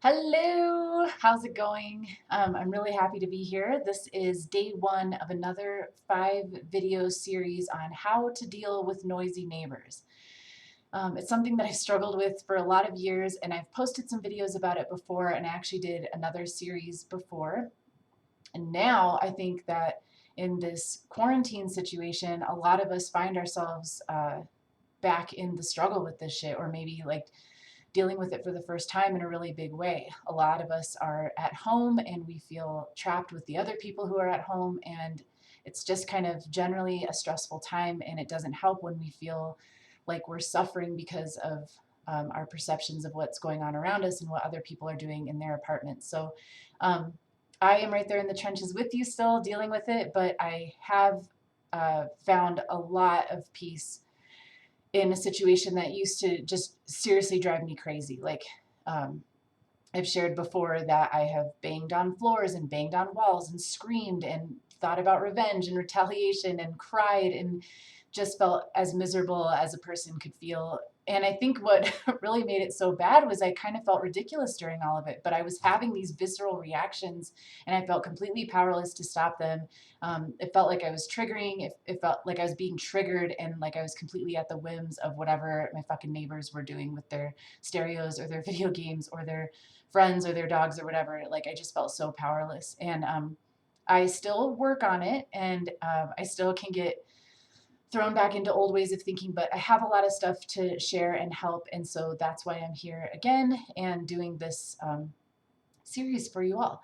Hello, how's it going? I'm really happy to be here. This is day one of another 5 video series on how to deal with noisy neighbors. It's something that I've struggled with for a lot of years, and I've posted some videos about it before, and I actually did another series before. And now I think that in this quarantine situation, a lot of us find ourselves back in the struggle with this shit, or maybe like dealing with it for the first time in a really big way. A lot of us are at home and we feel trapped with the other people who are at home, and it's just kind of generally a stressful time, and it doesn't help when we feel like we're suffering because of our perceptions of what's going on around us and what other people are doing in their apartments. So um, I am right there in the trenches with you still dealing with it, but I have found a lot of peace in a situation that used to just seriously drive me crazy. Like, I've shared before that I have banged on floors and banged on walls and screamed and thought about revenge and retaliation and cried and just felt as miserable as a person could feel. And I think what really made it so bad was I kind of felt ridiculous during all of it, but I was having these visceral reactions and I felt completely powerless to stop them. It felt like I was triggering, it felt like I was being triggered, and like I was completely at the whims of whatever my fucking neighbors were doing with their stereos or their video games or their friends or their dogs or whatever. Like I just felt so powerless. And I still work on it, and I still can get thrown back into old ways of thinking, but I have a lot of stuff to share and help. And so that's why I'm here again and doing this series for you all.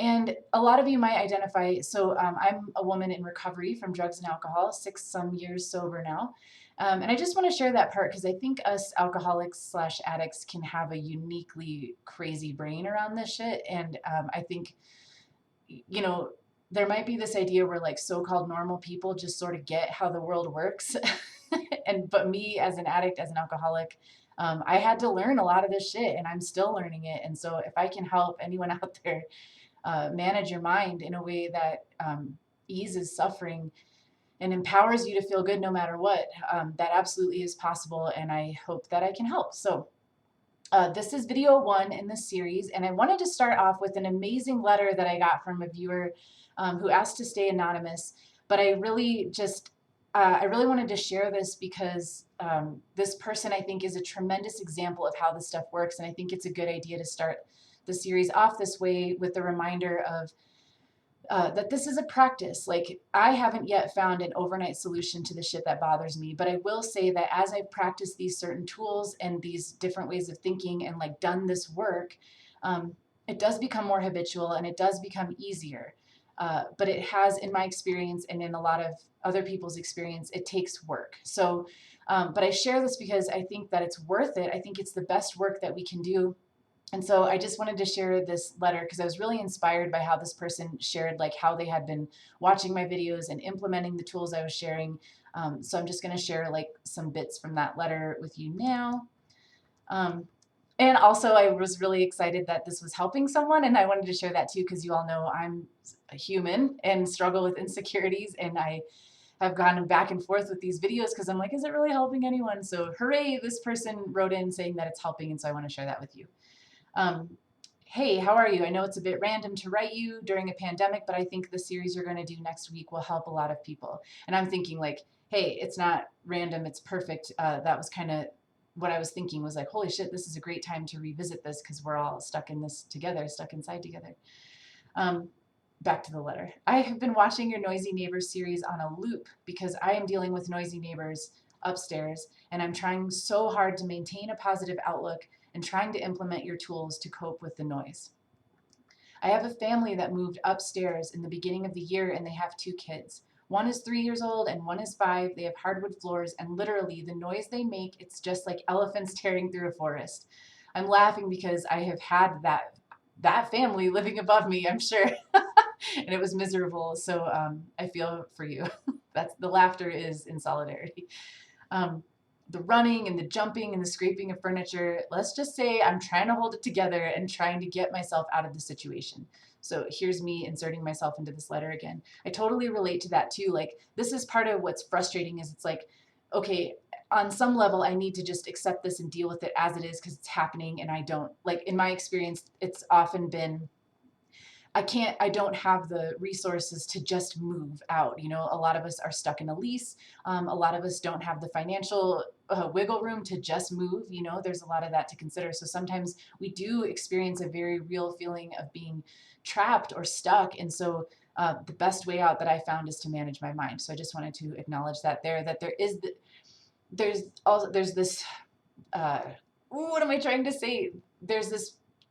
And a lot of you might identify, so I'm a woman in recovery from drugs and alcohol, 6 some years sober now. And I just want to share that part because I think us alcoholics slash addicts can have a uniquely crazy brain around this shit. And I think, you know, there might be this idea where like so-called normal people just sort of get how the world works. But me as an addict, as an alcoholic, I had to learn a lot of this shit, and I'm still learning it. And so if I can help anyone out there manage your mind in a way that eases suffering and empowers you to feel good no matter what, that absolutely is possible, and I hope that I can help. So this is video one in this series, and I wanted to start off with an amazing letter that I got from a viewer who asked to stay anonymous, but I really wanted to share this because this person, I think, is a tremendous example of how this stuff works, and I think it's a good idea to start the series off this way with the reminder of that this is a practice. Like, I haven't yet found an overnight solution to the shit that bothers me, but I will say that as I've practiced these certain tools and these different ways of thinking and like done this work, it does become more habitual and it does become easier. But it has, in my experience and in a lot of other people's experience, it takes work. So, but I share this because I think that it's worth it. I think it's the best work that we can do. And so I just wanted to share this letter because I was really inspired by how this person shared like how they had been watching my videos and implementing the tools I was sharing. So I'm just going to share like some bits from that letter with you now. Um, and also I was really excited that this was helping someone, and I wanted to share that too because you all know I'm a human and struggle with insecurities, and I have gone back and forth with these videos because I'm like, is it really helping anyone? So hooray, this person wrote in saying that it's helping, and so I want to share that with you. Um, hey, how are you? I know it's a bit random to write you during a pandemic, but I think the series you're going to do next week will help a lot of people. And I'm thinking like, hey, it's not random, it's perfect. That was kind of what I was thinking, was like, holy shit, this is a great time to revisit this because we're all stuck in this together, stuck inside together. Um, Back to the letter. I have been watching your Noisy Neighbors series on a loop because I am dealing with noisy neighbors upstairs, and I'm trying so hard to maintain a positive outlook and trying to implement your tools to cope with the noise. I have a family that moved upstairs in the beginning of the year, and they have 2 kids. One is 3 years old and one is 5. They have hardwood floors, and literally the noise they make, it's just like elephants tearing through a forest. I'm laughing because I have had that family living above me, I'm sure. And it was miserable. So I feel for you. That's, the laughter is in solidarity. Um, the running and the jumping and the scraping of furniture, let's just say I'm trying to hold it together and trying to get myself out of the situation. So here's me inserting myself into this letter again. I totally relate to that too. Like, this is part of what's frustrating, is it's like, okay, on some level, I need to just accept this and deal with it as it is because it's happening. And I don't, like, in my experience, it's often been, I don't have the resources to just move out. You know, a lot of us are stuck in a lease. A lot of us don't have the financial wiggle room to just move. You know, there's a lot of that to consider. So sometimes we do experience a very real feeling of being trapped or stuck. And so the best way out that I found is to manage my mind. So I just wanted to acknowledge that there is, there's this, uh, what am I trying to say?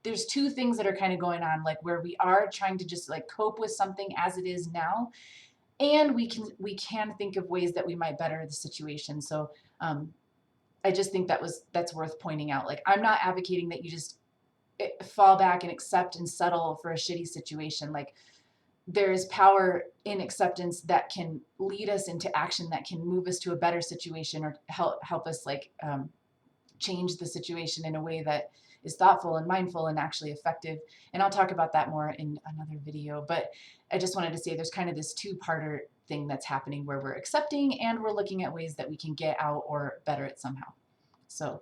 There's two things that are kind of going on, like where we are trying to just like cope with something as it is now, and we can think of ways that we might better the situation. So I just think that's worth pointing out. Like, I'm not advocating that you just fall back and accept and settle for a shitty situation. Like, there is power in acceptance that can lead us into action, that can move us to a better situation, or help us like change the situation in a way that is thoughtful and mindful and actually effective. And I'll talk about that more in another video. But I just wanted to say there's kind of this two-parter thing that's happening where we're accepting and we're looking at ways that we can get out or better it somehow. So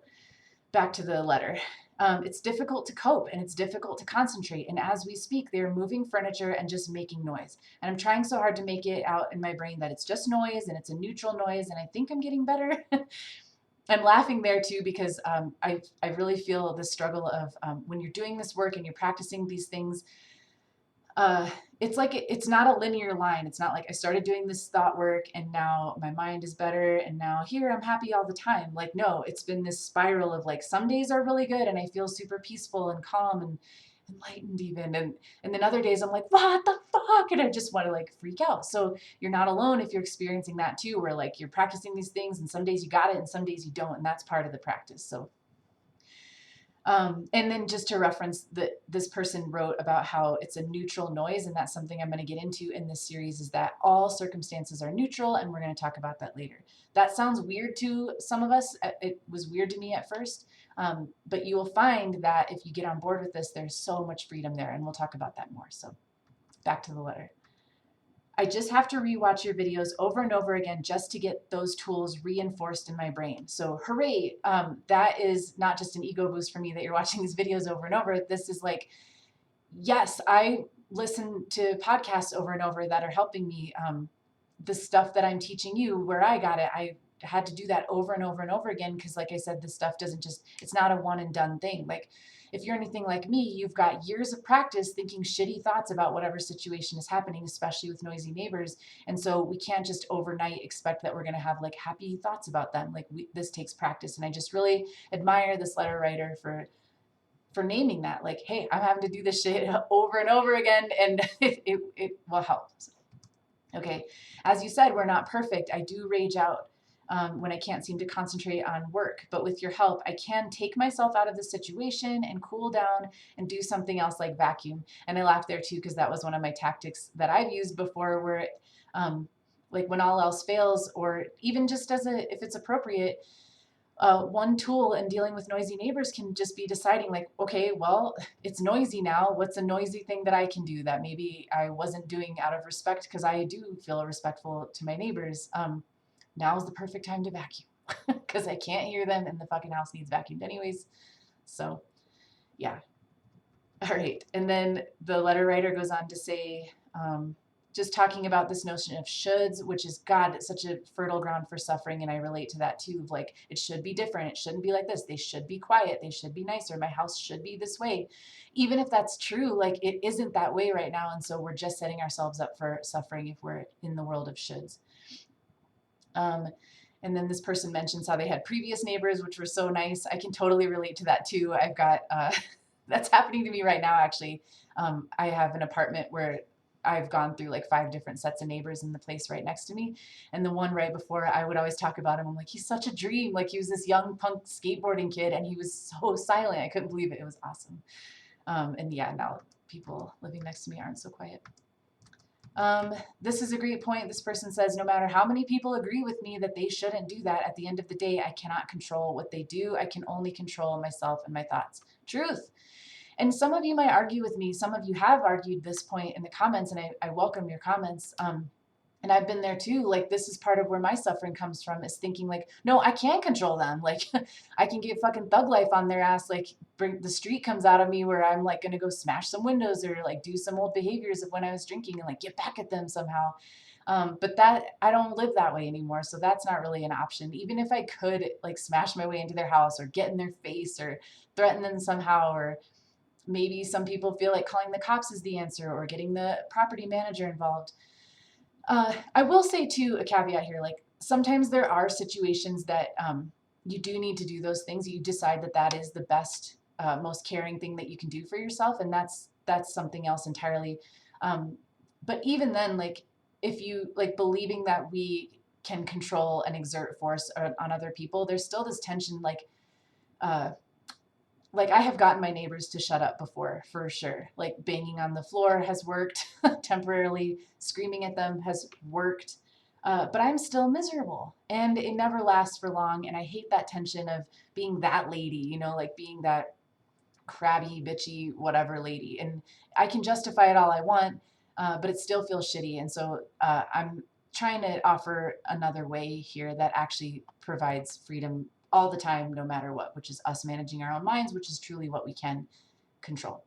back to the letter. It's difficult to cope and it's difficult to concentrate. And as we speak, they're moving furniture and just making noise. And I'm trying so hard to make it out in my brain that it's just noise and it's a neutral noise. And I think I'm getting better. I'm laughing there too because I really feel the struggle of when you're doing this work and you're practicing these things, it's like it's not a linear line. It's not like I started doing this thought work and now my mind is better and now here I'm happy all the time. Like, no, it's been this spiral of like some days are really good and I feel super peaceful and calm and enlightened even, and then other days I'm like, what the fuck, and I just want to like freak out. So you're not alone if you're experiencing that too, where like you're practicing these things and some days you got it and some days you don't, and that's part of the practice. So and then just to reference that this person wrote about how it's a neutral noise, and that's something I'm going to get into in this series, is that all circumstances are neutral, and we're going to talk about that later. That sounds weird to some of us. It was weird to me at first, but you will find that if you get on board with this, there's so much freedom there, and we'll talk about that more. So back to the letter. I just have to rewatch your videos over and over again just to get those tools reinforced in my brain. So hooray, that is not just an ego boost for me that you're watching these videos over and over. This is like, yes, I listen to podcasts over and over that are helping me. The stuff that I'm teaching you, where I got it, I had to do that over and over and over again because, like I said, this stuff doesn't just, it's not a one and done thing. Like, if you're anything like me, you've got years of practice thinking shitty thoughts about whatever situation is happening, especially with noisy neighbors. And so we can't just overnight expect that we're going to have like happy thoughts about them. Like, this takes practice. And I just really admire this letter writer for naming that. Like, hey, I'm having to do this shit over and over again, and it will help. So, okay, as you said, we're not perfect. I do rage out when I can't seem to concentrate on work, but with your help, I can take myself out of the situation and cool down and do something else like vacuum. And I laugh there too, because that was one of my tactics that I've used before, where like when all else fails, or even just if it's appropriate, one tool in dealing with noisy neighbors can just be deciding like, okay, well, it's noisy now. What's a noisy thing that I can do that maybe I wasn't doing out of respect, because I do feel respectful to my neighbors. Now is the perfect time to vacuum because I can't hear them and the fucking house needs vacuumed anyways. So yeah. All right. And then the letter writer goes on to say, just talking about this notion of shoulds, which is, God, it's such a fertile ground for suffering. And I relate to that too. Of like, it should be different. It shouldn't be like this. They should be quiet. They should be nicer. My house should be this way. Even if that's true, like it isn't that way right now. And so we're just setting ourselves up for suffering if we're in the world of shoulds. And then this person mentions how they had previous neighbors, which were so nice. I can totally relate to that too. I've got, that's happening to me right now, actually. I have an apartment where I've gone through like 5 different sets of neighbors in the place right next to me. And the one right before, I would always talk about him. I'm like, he's such a dream. Like, he was this young punk skateboarding kid and he was so silent. I couldn't believe it. It was awesome. And yeah, now people living next to me aren't so quiet. This is a great point. This person says, no matter how many people agree with me that they shouldn't do that, at the end of the day, I cannot control what they do. I can only control myself and my thoughts. Truth. And some of you might argue with me. Some of you have argued this point in the comments, and I welcome your comments. And I've been there too. Like, this is part of where my suffering comes from, is thinking like, no, I can control them. Like, I can get fucking thug life on their ass. Like, bring the street comes out of me where I'm like gonna go smash some windows or like do some old behaviors of when I was drinking and like get back at them somehow. But that, I don't live that way anymore. So that's not really an option. Even if I could like smash my way into their house or get in their face or threaten them somehow, or maybe some people feel like calling the cops is the answer or getting the property manager involved. I will say too, a caveat here, like sometimes there are situations that you do need to do those things. You decide that that is the best, most caring thing that you can do for yourself, and that's something else entirely. Um, but even then, like if you like believing that we can control and exert force on other people, there's still this tension, uh, like I have gotten my neighbors to shut up before, for sure. Like banging on the floor has worked, temporarily screaming at them has worked. But I'm still miserable and it never lasts for long. And I hate that tension of being that lady, you know, like being that crabby, bitchy, whatever lady. And I can justify it all I want, but it still feels shitty. And so I'm trying to offer another way here that actually provides freedom all the time, no matter what, which is us managing our own minds, which is truly what we can control.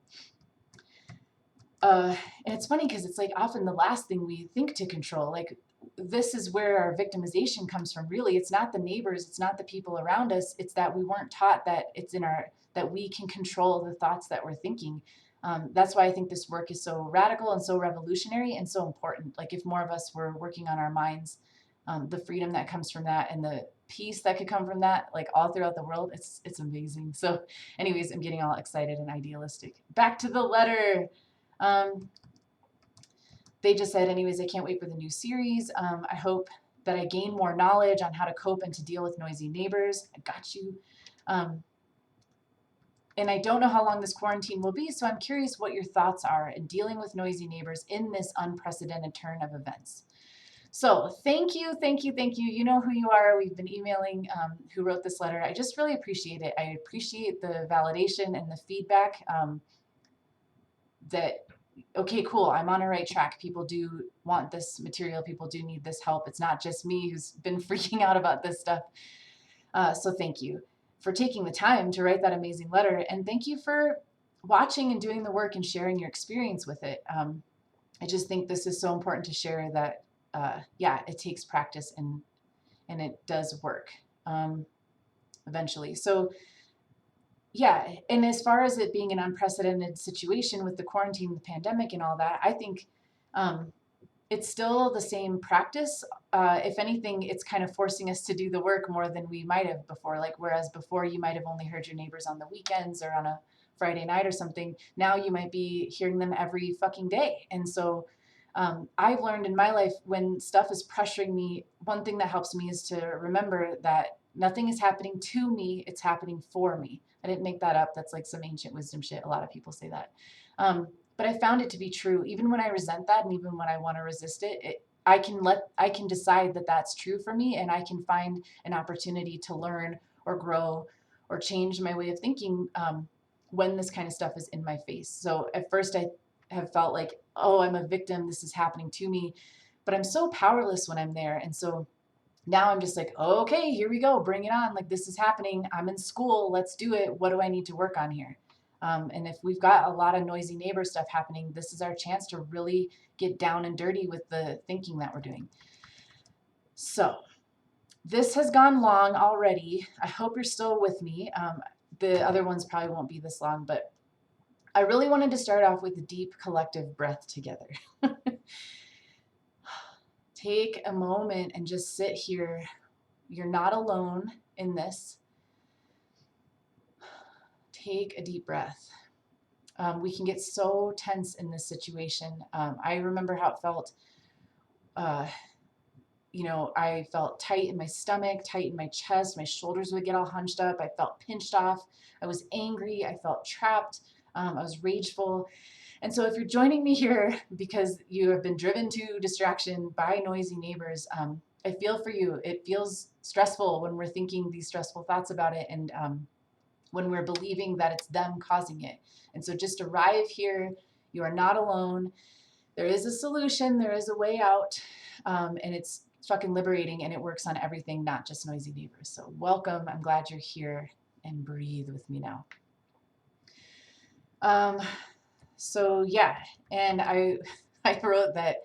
And it's funny because it's like often the last thing we think to control. Like this is where our victimization comes from. Really, it's not the neighbors, it's not the people around us. It's that we weren't taught that it's in our that we can control the thoughts that we're thinking. That's why I think this work is so radical and so revolutionary and so important. Like if more of us were working on our minds, the freedom that comes from that and the peace that could come from that, like all throughout the world, it's amazing. So, anyways, I'm getting all excited and idealistic. Back to the letter. Um, they just said, anyways, I can't wait for the new series. I hope that I gain more knowledge on how to cope and to deal with noisy neighbors. I got you. And I don't know how long this quarantine will be, so I'm curious what your thoughts are in dealing with noisy neighbors in this unprecedented turn of events. So thank you, thank you, thank you. You know who you are. We've been emailing who wrote this letter. I just really appreciate it. I appreciate the validation and the feedback that, okay, cool, I'm on a right track. People do want this material. People do need this help. It's not just me who's been freaking out about this stuff. So thank you for taking the time to write that amazing letter. And thank you for watching and doing the work and sharing your experience with it. I just think this is so important to share that, yeah, it takes practice and it does work eventually. So yeah, and as far as it being an unprecedented situation with the quarantine, the pandemic and all that, I think it's still the same practice. If anything, it's kind of forcing us to do the work more than we might have before. Like, whereas before you might have only heard your neighbors on the weekends or on a Friday night or something, now you might be hearing them every fucking day. And so I've learned in my life when stuff is pressuring me, one thing that helps me is to remember that nothing is happening to me, it's happening for me. I didn't make that up. That's like some ancient wisdom shit. A lot of people say that. But I found it to be true. Even when I resent that and even when I want to resist it, I can decide that that's true for me and I can find an opportunity to learn or grow or change my way of thinking when this kind of stuff is in my face. So at first I have felt like, oh, I'm a victim. This is happening to me. But I'm so powerless when I'm there. And so now I'm just like, okay, here we go. Bring it on. Like, this is happening. I'm in school. Let's do it. What do I need to work on here? And if we've got a lot of noisy neighbor stuff happening, this is our chance to really get down and dirty with the thinking that we're doing. So this has gone long already. I hope you're still with me. The other ones probably won't be this long, but I really wanted to start off with a deep collective breath together. Take a moment and just sit here. You're not alone in this. Take a deep breath. We can get so tense in this situation. I remember how it felt. I felt tight in my stomach, tight in my chest. My shoulders would get all hunched up. I felt pinched off. I was angry. I felt trapped. I was rageful. And so if you're joining me here because you have been driven to distraction by noisy neighbors, I feel for you. It feels stressful when we're thinking these stressful thoughts about it and when we're believing that it's them causing it. And so just arrive here. You are not alone. there is a solution, there is a way out, and it's fucking liberating, and it works on everything, not just noisy neighbors. So welcome, I'm glad you're here, and breathe with me now. So yeah, and I wrote that,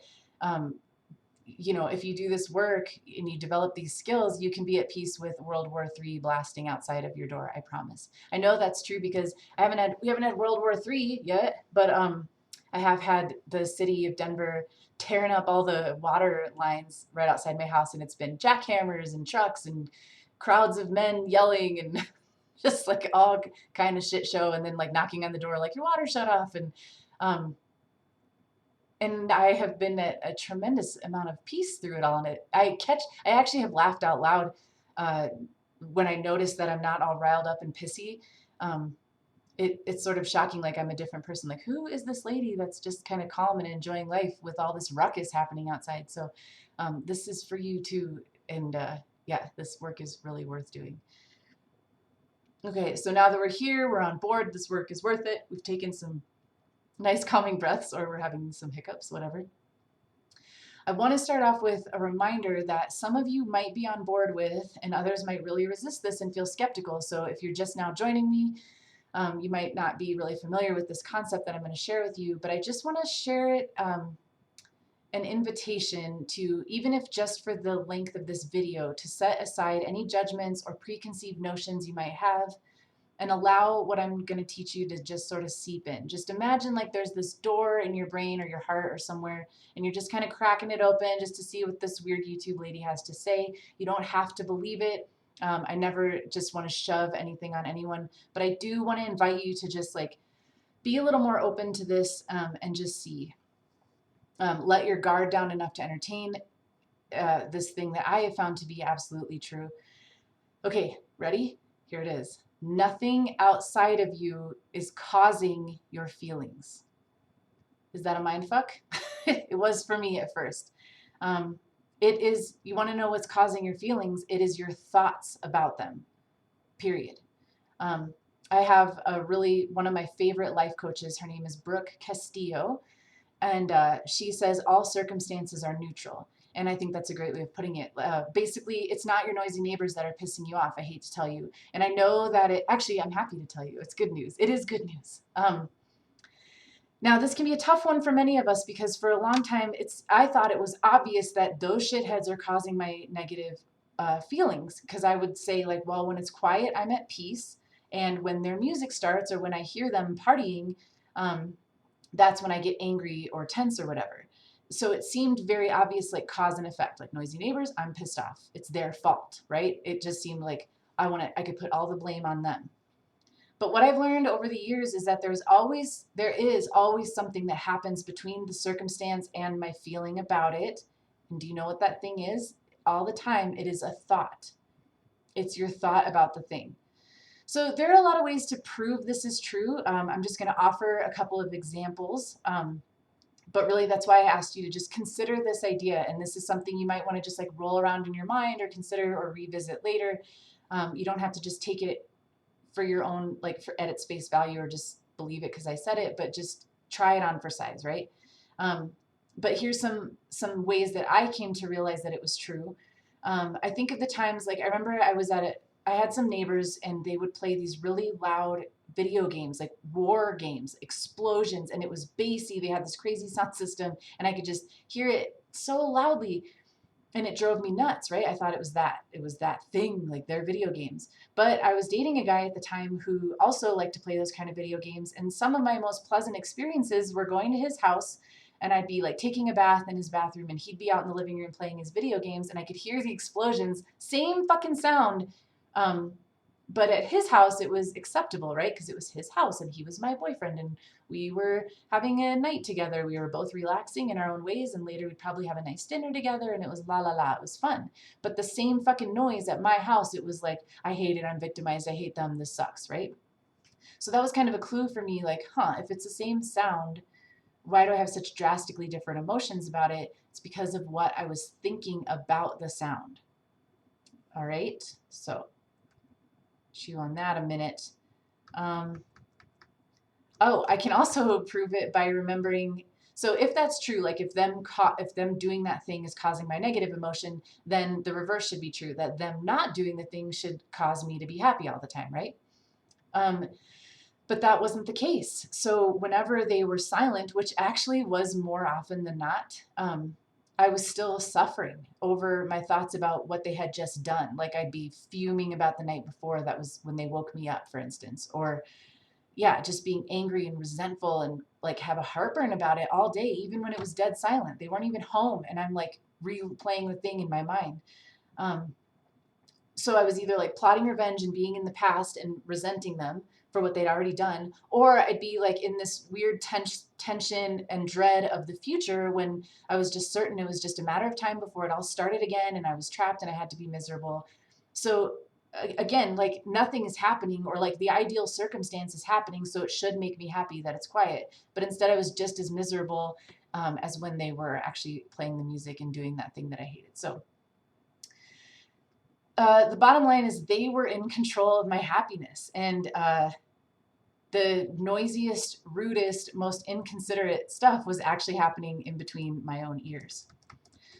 you know, if you do this work and you develop these skills, you can be at peace with World War III blasting outside of your door. I promise. I know that's true because we haven't had World War III yet, but I have had the city of Denver tearing up all the water lines right outside my house, and it's been jackhammers and trucks and crowds of men yelling and just like all kind of shit show, and then like knocking on the door like your water shut off, um, and I have been at a tremendous amount of peace through it all. And I actually have laughed out loud uh, when I notice that I'm not all riled up and pissy. Um, it's sort of shocking, like I'm a different person. Like, who is this lady that's just kind of calm and enjoying life with all this ruckus happening outside? So this is for you too. And yeah, this work is really worth doing. Okay, so now that we're here, we're on board, this work is worth it. We've taken some nice calming breaths, or we're having some hiccups, whatever. I want to start off with a reminder that some of you might be on board with, and others might really resist this and feel skeptical. So if you're just now joining me, you might not be really familiar with this concept that I'm going to share with you, but I just want to share it, an invitation to, even if just for the length of this video, to set aside any judgments or preconceived notions you might have, and allow what I'm going to teach you to just sort of seep in. Just imagine like there's this door in your brain or your heart or somewhere, and you're just kind of cracking it open just to see what this weird YouTube lady has to say. You don't have to believe it. I never just want to shove anything on anyone, but I do want to invite you to just like be a little more open to this, and just see. Let your guard down enough to entertain this thing that I have found to be absolutely true. Okay, ready? Here it is. Nothing outside of you is causing your feelings. Is that a mind fuck? It was for me at first. It is, you want to know what's causing your feelings? It is your thoughts about them, period. I have one of my favorite life coaches. Her name is Brooke Castillo. And she says all circumstances are neutral. And I think that's a great way of putting it. Basically, it's not your noisy neighbors that are pissing you off, I hate to tell you. And I know that actually, I'm happy to tell you, it's good news. It is good news. Now, this can be a tough one for many of us because for a long time, I thought it was obvious that those shitheads are causing my negative feelings. Because I would say like, well, when it's quiet, I'm at peace. And when their music starts or when I hear them partying, that's when I get angry or tense or whatever. So it seemed very obvious, like cause and effect, like noisy neighbors, I'm pissed off. It's their fault, right? It just seemed like I could put all the blame on them. But what I've learned over the years is that there is always something that happens between the circumstance and my feeling about it. And do you know what that thing is? All the time, it is a thought. It's your thought about the thing. So there are a lot of ways to prove this is true. I'm just going to offer a couple of examples. But really, that's why I asked you to just consider this idea. And this is something you might want to just like roll around in your mind or consider or revisit later. You don't have to just take it for your own, like at its face value, or just believe it because I said it, but just try it on for size, right? But here's some ways that I came to realize that it was true. I think of the times, like I remember I had some neighbors and they would play these really loud video games, like war games, explosions, and it was bassy. They had this crazy sound system and I could just hear it so loudly and it drove me nuts, right? I thought it was that thing, like their video games. But I was dating a guy at the time who also liked to play those kind of video games, and some of my most pleasant experiences were going to his house and I'd be like taking a bath in his bathroom and he'd be out in the living room playing his video games and I could hear the explosions, same fucking sound. But at his house, it was acceptable, right? Because it was his house and he was my boyfriend and we were having a night together. We were both relaxing in our own ways and later we'd probably have a nice dinner together and it was la la la. It was fun. But the same fucking noise at my house, it was like, I hate it. I'm victimized. I hate them. This sucks, right? So that was kind of a clue for me, like, if it's the same sound, why do I have such drastically different emotions about it? It's because of what I was thinking about the sound. All right, so chew on that a minute. I can also prove it by remembering So if that's true, like if them doing that thing is causing my negative emotion, then the reverse should be true, that them not doing the thing should cause me to be happy all the time, right? But that wasn't the case. So whenever they were silent, which actually was more often than not, I was still suffering over my thoughts about what they had just done. Like I'd be fuming about the night before. That was when they woke me up, for instance, or yeah, just being angry and resentful and like have a heartburn about it all day, even when it was dead silent. They weren't even home, and I'm like replaying the thing in my mind. Um, so I was either like plotting revenge and being in the past and resenting them for what they'd already done, or I'd be like in this weird tension and dread of the future when I was just certain it was just a matter of time before it all started again and I was trapped and I had to be miserable. So again, like nothing is happening, or like the ideal circumstance is happening, so it should make me happy that it's quiet. But instead I was just as miserable as when they were actually playing the music and doing that thing that I hated. So the bottom line is they were in control of my happiness, and the noisiest, rudest, most inconsiderate stuff was actually happening in between my own ears.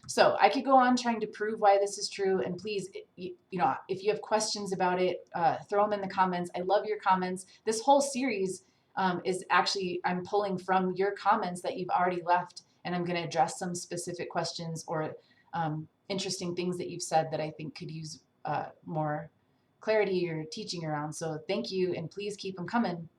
So I could go on trying to prove why this is true, and please, you know, if you have questions about it, throw them in the comments. I love your comments. This whole series is actually, I'm pulling from your comments that you've already left, and I'm going to address some specific questions or interesting things that you've said that I think could use more clarity or teaching around. So thank you, and please keep them coming.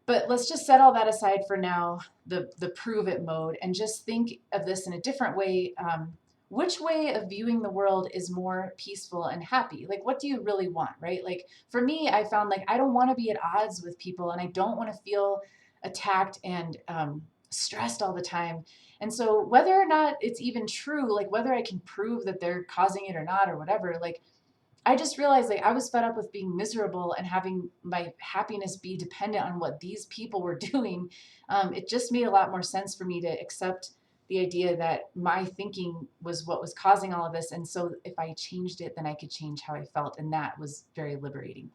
But let's just set all that aside for now, the prove it mode, and just think of this in a different way. Which way of viewing the world is more peaceful and happy? Like, what do you really want, right? Like, for me, I found like I don't want to be at odds with people, and I don't want to feel attacked and stressed all the time. And so, whether or not it's even true, like whether I can prove that they're causing it or not, or whatever, like I just realized like I was fed up with being miserable and having my happiness be dependent on what these people were doing. It just made a lot more sense for me to accept the idea that my thinking was what was causing all of this. And so if I changed it, then I could change how I felt. And that was very liberating.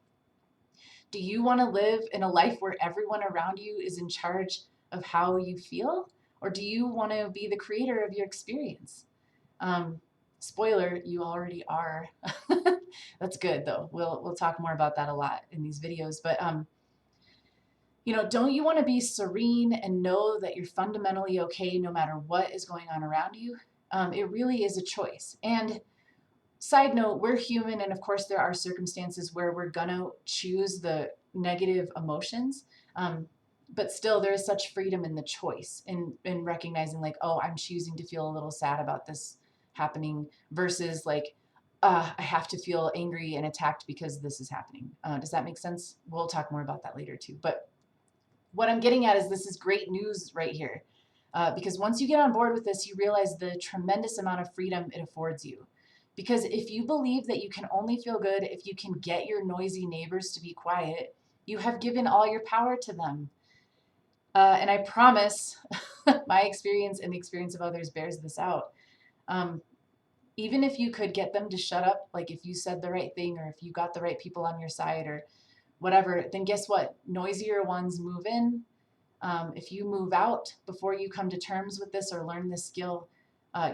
Do you want to live in a life where everyone around you is in charge of how you feel? Or do you want to be the creator of your experience? Spoiler, you already are. That's good though. We'll talk more about that a lot in these videos. But you know, don't you want to be serene and know that you're fundamentally okay no matter what is going on around you? It really is a choice. And side note, we're human, and of course there are circumstances where we're gonna choose the negative emotions. But still, there is such freedom in the choice, in recognizing like, oh, I'm choosing to feel a little sad about this happening versus like, I have to feel angry and attacked because this is happening. Does that make sense? We'll talk more about that later too. But what I'm getting at is this is great news right here. Because once you get on board with this, you realize the tremendous amount of freedom it affords you. Because if you believe that you can only feel good if you can get your noisy neighbors to be quiet, you have given all your power to them. And I promise my experience and the experience of others bears this out. Even if you could get them to shut up, like if you said the right thing or if you got the right people on your side or whatever, then guess what? Noisier ones move in. If you move out before you come to terms with this or learn this skill,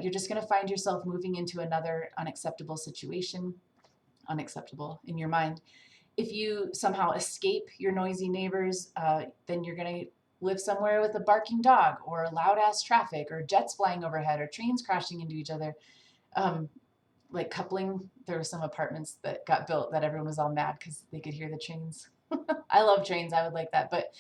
you're just going to find yourself moving into another unacceptable situation, unacceptable in your mind. If you somehow escape your noisy neighbors, then you're going to live somewhere with a barking dog or loud ass traffic or jets flying overhead or trains crashing into each other. Like coupling, there were some apartments that got built that everyone was all mad because they could hear the trains. I love trains. I would like that. But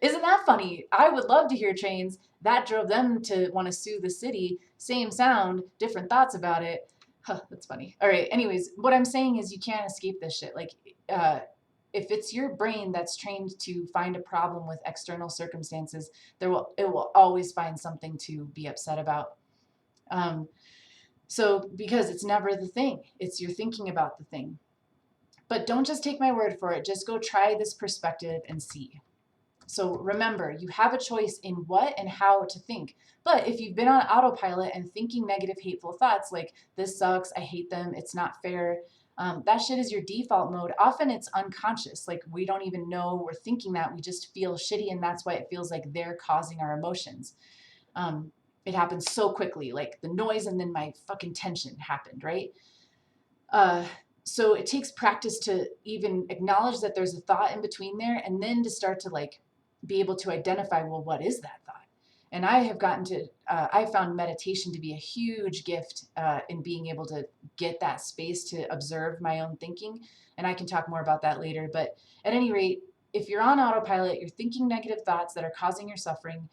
isn't that funny? I would love to hear trains. That drove them to want to sue the city. Same sound, different thoughts about it. Huh, that's funny. All right. Anyways, what I'm saying is you can't escape this shit. Like, if it's your brain that's trained to find a problem with external circumstances, it will always find something to be upset about. So because it's never the thing, it's you're thinking about the thing. But don't just take my word for it. Just go try this perspective and see. So remember, you have a choice in what and how to think. But if you've been on autopilot and thinking negative, hateful thoughts like this sucks, I hate them, it's not fair, That shit is your default mode. Often it's unconscious. Like we don't even know we're thinking that. We just feel shitty, and that's why it feels like they're causing our emotions. Um, it happens so quickly, like the noise and then my fucking tension happened, right? Uh, so it takes practice to even acknowledge that there's a thought in between there, and then to start to like be able to identify, well, what is that thought? And I have gotten to, I found meditation to be a huge gift in being able to get that space to observe my own thinking. And I can talk more about that later. But at any rate, if you're on autopilot, you're thinking negative thoughts that are causing your suffering.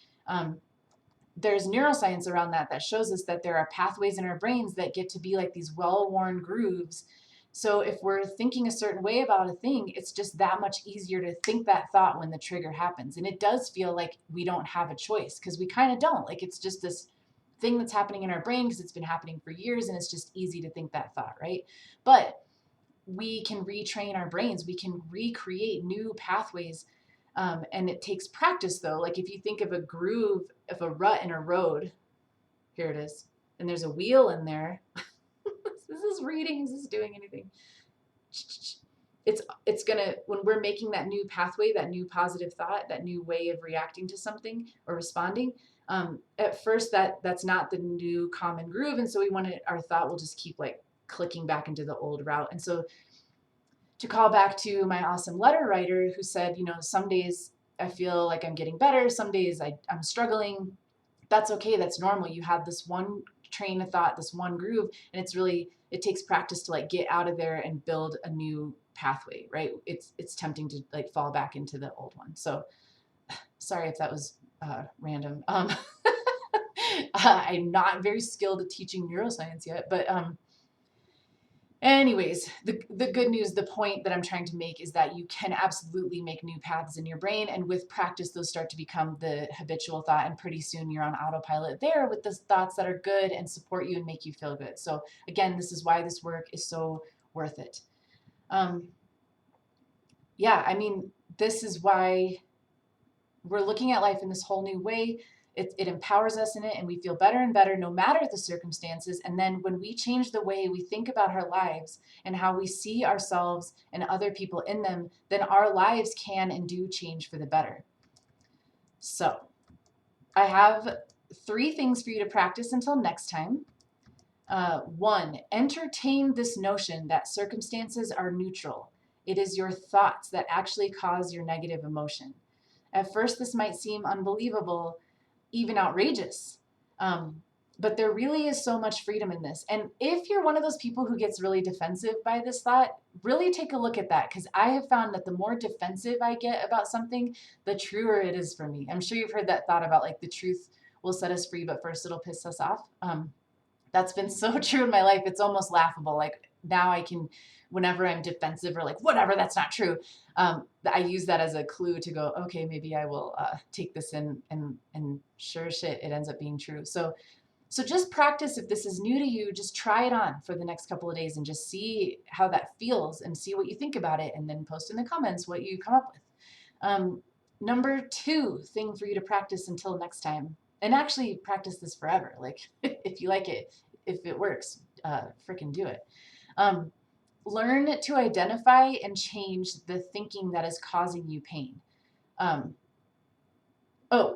There's neuroscience around that shows us that there are pathways in our brains that get to be like these well-worn grooves. So if we're thinking a certain way about a thing, it's just that much easier to think that thought when the trigger happens. And it does feel like we don't have a choice, because we kind of don't. Like it's just this thing that's happening in our brain because it's been happening for years, and it's just easy to think that thought, right? But we can retrain our brains. We can recreate new pathways. And it takes practice though. Like if you think of a groove, of a rut in a road, here it is, and there's a wheel in there. Is this reading? Is this doing anything? It's gonna, when we're making that new pathway, that new positive thought, that new way of reacting to something or responding. At first, that's not the new common groove, and so we want to, our thought will just keep like clicking back into the old route. And so to call back to my awesome letter writer who said, you know, some days I feel like I'm getting better, some days I'm struggling. That's okay. That's normal. You have this one train of thought, this one groove, and it's really, it takes practice to like get out of there and build a new pathway, right? It's tempting to like fall back into the old one. So sorry if that was random. I'm not very skilled at teaching neuroscience yet, but anyways, the good news, the point that I'm trying to make is that you can absolutely make new paths in your brain. And with practice, those start to become the habitual thought. And pretty soon you're on autopilot there with the thoughts that are good and support you and make you feel good. So again, this is why this work is so worth it. Yeah, I mean, this is why we're looking at life in this whole new way. It empowers us in it, and we feel better and better no matter the circumstances. And then when we change the way we think about our lives and how we see ourselves and other people in them, then our lives can and do change for the better. So I have 3 things for you to practice until next time. 1, entertain this notion that circumstances are neutral. It is your thoughts that actually cause your negative emotion. At first, this might seem unbelievable, even outrageous. But there really is so much freedom in this. And if you're one of those people who gets really defensive by this thought, really take a look at that, because I have found that the more defensive I get about something, the truer it is for me. I'm sure you've heard that thought about like the truth will set us free, but first it'll piss us off. That's been so true in my life. It's almost laughable. Like now I can, whenever I'm defensive or like, whatever, that's not true. I use that as a clue to go, okay, maybe I will take this in, and sure shit, it ends up being true. So just practice. If this is new to you, just try it on for the next couple of days and just see how that feels and see what you think about it, and then post in the comments what you come up with. Number 2 thing for you to practice until next time, and actually practice this forever. Like if you like it, if it works, freaking do it. Learn to identify and change the thinking that is causing you pain.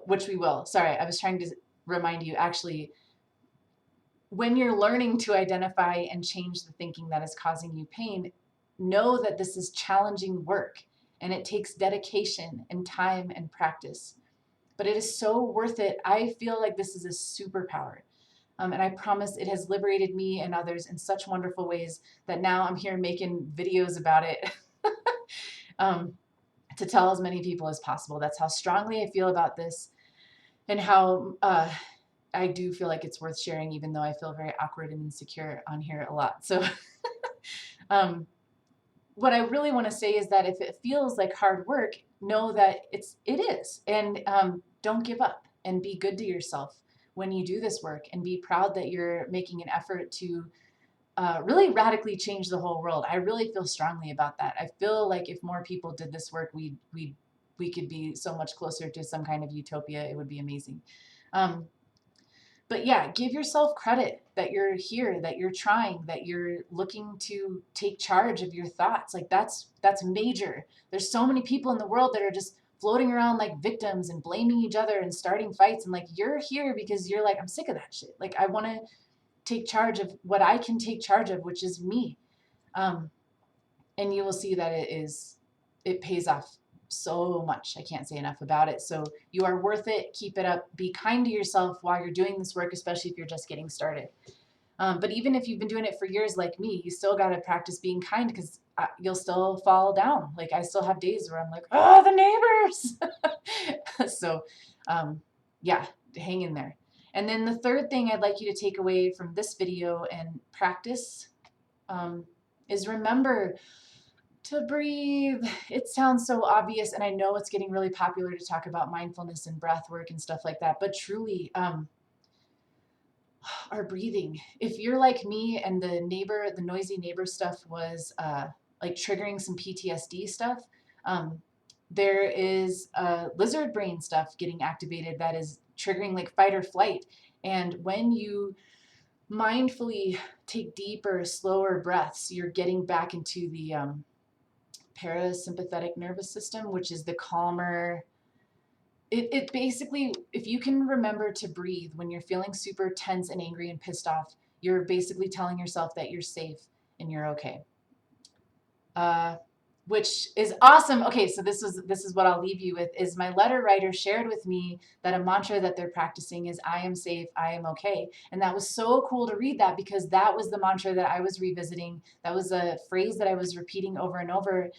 Which we will. Sorry, I was trying to remind you, actually, when you're learning to identify and change the thinking that is causing you pain, know that this is challenging work, and it takes dedication and time and practice. But it is so worth it. I feel like this is a superpower. And I promise it has liberated me and others in such wonderful ways that now I'm here making videos about it to tell as many people as possible. That's how strongly I feel about this, and how I do feel like it's worth sharing, even though I feel very awkward and insecure on here a lot. So what I really want to say is that if it feels like hard work, know that it is. And don't give up, and be good to yourself when you do this work, and be proud that you're making an effort to really radically change the whole world. I really feel strongly about that. I feel like if more people did this work, we could be so much closer to some kind of utopia. It would be amazing. But yeah, give yourself credit that you're here, that you're trying, that you're looking to take charge of your thoughts. Like that's major. There's so many people in the world that are just floating around like victims and blaming each other and starting fights. And like, you're here because you're like, I'm sick of that shit. Like, I want to take charge of what I can take charge of, which is me. Um, and you will see that it pays off so much. I can't say enough about it. So you are worth it. Keep it up. Be kind to yourself while you're doing this work, especially if you're just getting started. But even if you've been doing it for years like me, you still got to practice being kind, because you'll still fall down. Like, I still have days where I'm like, oh, the neighbors. So yeah, hang in there. And then the third thing I'd like you to take away from this video and practice is remember to breathe. It sounds so obvious, and I know it's getting really popular to talk about mindfulness and breath work and stuff like that, but truly, our breathing. If you're like me and the noisy neighbor stuff was like triggering some PTSD stuff, there is lizard brain stuff getting activated that is triggering like fight or flight. And when you mindfully take deeper, slower breaths, you're getting back into the parasympathetic nervous system, which is the calmer. It basically, if you can remember to breathe when you're feeling super tense and angry and pissed off, you're basically telling yourself that you're safe and you're okay. Which is awesome. Okay, so this is what I'll leave you with, is my letter writer shared with me that a mantra that they're practicing is I am safe, I am okay. And that was so cool to read that, because that was the mantra that I was revisiting. That was a phrase that I was repeating over and over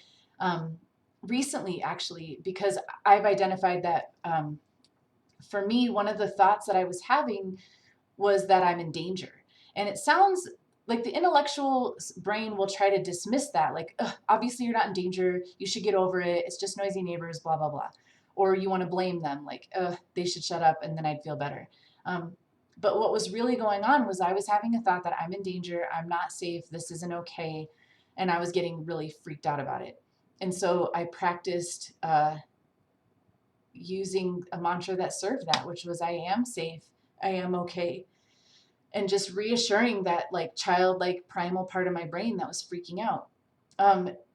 recently, actually, because I've identified that for me, one of the thoughts that I was having was that I'm in danger. And it sounds like the intellectual brain will try to dismiss that. Like, obviously you're not in danger. You should get over it. It's just noisy neighbors, blah, blah, blah. Or you want to blame them, like, they should shut up and then I'd feel better. But what was really going on was I was having a thought that I'm in danger. I'm not safe. This isn't okay. And I was getting really freaked out about it. And so I practiced using a mantra that served that, which was I am safe. I am okay. And just reassuring that like childlike primal part of my brain that was freaking out.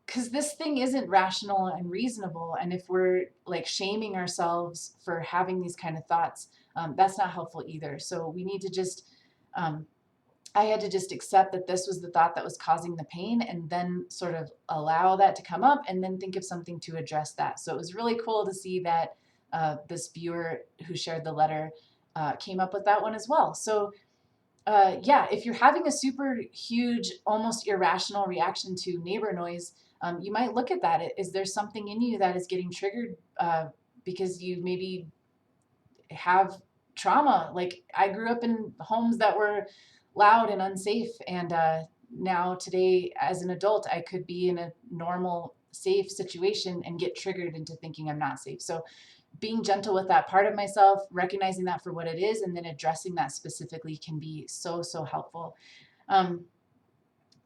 Because this thing isn't rational and reasonable. And if we're like shaming ourselves for having these kind of thoughts, that's not helpful either. So we need to just, I had to just accept that this was the thought that was causing the pain, and then sort of allow that to come up and then think of something to address that. So it was really cool to see that this viewer who shared the letter came up with that one as well. So yeah, if you're having a super huge, almost irrational reaction to neighbor noise, you might look at that. Is there something in you that is getting triggered because you maybe have trauma? Like, I grew up in homes that were loud and unsafe, and now today as an adult, I could be in a normal, safe situation and get triggered into thinking I'm not safe. So being gentle with that part of myself, recognizing that for what it is, and then addressing that specifically can be so, so helpful.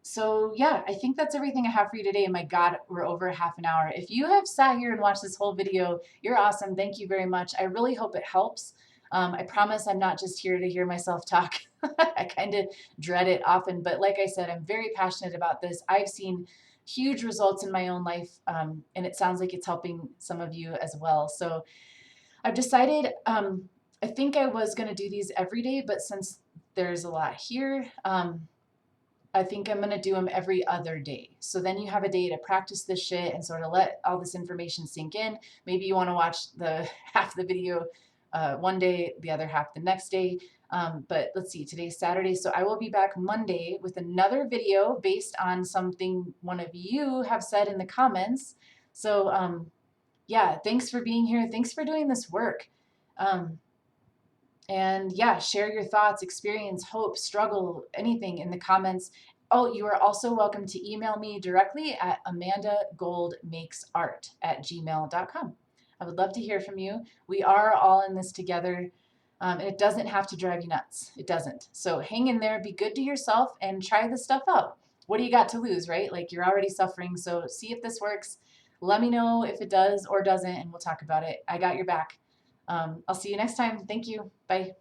So yeah, I think that's everything I have for you today. And my God, we're over half an hour. If you have sat here and watched this whole video, you're awesome. Thank you very much. I really hope it helps. I promise I'm not just here to hear myself talk. I kind of dread it often, but like I said, I'm very passionate about this. I've seen huge results in my own life, and it sounds like it's helping some of you as well. So I've decided, I think I was going to do these every day, but since there's a lot here, I think I'm going to do them every other day. So then you have a day to practice this shit and sort of let all this information sink in. Maybe you want to watch the half the video one day, the other half the next day. But let's see, today's Saturday. So I will be back Monday with another video based on something one of you have said in the comments. So yeah, thanks for being here. Thanks for doing this work. And yeah, share your thoughts, experience, hope, struggle, anything in the comments. Oh, you are also welcome to email me directly at amandagoldmakesart@gmail.com. I would love to hear from you. We are all in this together. And it doesn't have to drive you nuts. It doesn't. So hang in there, be good to yourself, and try this stuff out. What do you got to lose, right? Like, you're already suffering. So see if this works. Let me know if it does or doesn't, and we'll talk about it. I got your back. I'll see you next time. Thank you. Bye.